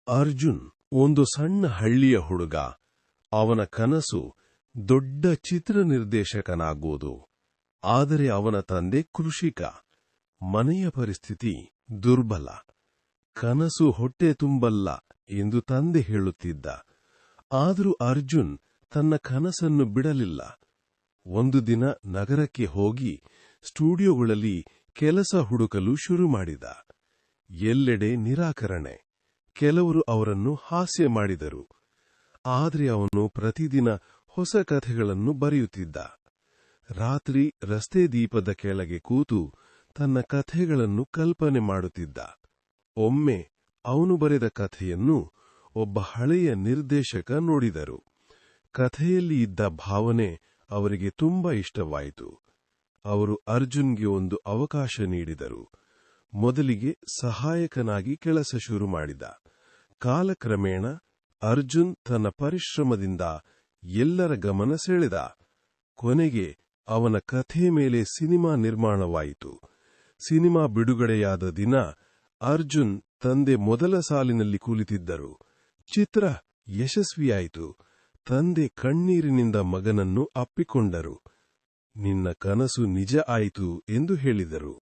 ಅರ್ಜುನ್ ಒಂದು ಸಣ್ಣ ಹಳ್ಳಿಯ ಹುಡುಗ. ಅವನ ಕನಸು ದೊಡ್ಡ ಚಿತ್ರ ನಿರ್ದೇಶಕನಾಗುವುದು. ಆದರೆ ಅವನ ತಂದೆ ಕೃಷಿಕ. ಮನೆಯ ಪರಿಸ್ಥಿತಿ ದುರ್ಬಲ. ಕನಸು ಹೊಟ್ಟೆ ತುಂಬಲ್ಲ ಎಂದು ತಂದೆ ಹೇಳುತ್ತಿದ್ದ. ಆದರೂ ಅರ್ಜುನ್ ತನ್ನ ಕನಸನ್ನು ಬಿಡಲಿಲ್ಲ. ಒಂದು ದಿನ ನಗರಕ್ಕೆ ಹೋಗಿ ಸ್ಟುಡಿಯೋಗಳಲ್ಲಿ ಕೆಲಸ ಹುಡುಕಲು ಶುರು ಮಾಡಿದ. ಎಲ್ಲೆಡೆ ನಿರಾಕರಣೆ. ಕೆಲವರು ಅವರನ್ನು ಹಾಸ್ಯ ಮಾಡಿದರು. ಆದರೆ ಅವನು ಪ್ರತಿದಿನ ಹೊಸ ಕಥೆಗಳನ್ನು ಬರೆಯುತ್ತಿದ್ದ. ರಾತ್ರಿ ರಸ್ತೆ ದೀಪದ ಕೆಳಗೆ ಕೂತು ತನ್ನ ಕಥೆಗಳನ್ನು ಕಲ್ಪನೆ ಮಾಡುತ್ತಿದ್ದ. ಒಮ್ಮೆ ಅವನು ಬರೆದ ಕಥೆಯನ್ನು ಒಬ್ಬ ಹಳೆಯ ನಿರ್ದೇಶಕ ನೋಡಿದರು. ಕಥೆಯಲ್ಲಿ ಇದ್ದ ಭಾವನೆ ಅವರಿಗೆ ತುಂಬಾ ಇಷ್ಟವಾಯಿತು. ಅವರು ಅರ್ಜುನ್ಗೆ ಒಂದು ಅವಕಾಶ ನೀಡಿದರು. ಮೊದಲಿಗೆ ಸಹಾಯಕನಾಗಿ ಕೆಲಸ ಶುರು ಮಾಡಿದ. ಕಾಲಕ್ರಮೇಣ ಅರ್ಜುನ್ ತನ್ನ ಪರಿಶ್ರಮದಿಂದ ಎಲ್ಲರ ಗಮನ ಸೆಳೆದ. ಕೊನೆಗೆ ಅವನ ಕಥೆ ಮೇಲೆ ಸಿನಿಮಾ ನಿರ್ಮಾಣವಾಯಿತು. ಸಿನಿಮಾ ಬಿಡುಗಡೆಯಾದ ದಿನ ಅರ್ಜುನ್ ತಂದೆ ಮೊದಲ ಸಾಲಿನಲ್ಲಿ ಕುಳಿತಿದ್ದರು. ಚಿತ್ರ ಯಶಸ್ವಿಯಾಯಿತು. ತಂದೆ ಕಣ್ಣೀರಿನಿಂದ ಮಗನನ್ನು ಅಪ್ಪಿಕೊಂಡರು. ನಿನ್ನ ಕನಸು ನಿಜ ಆಯಿತು ಎಂದು ಹೇಳಿದರು.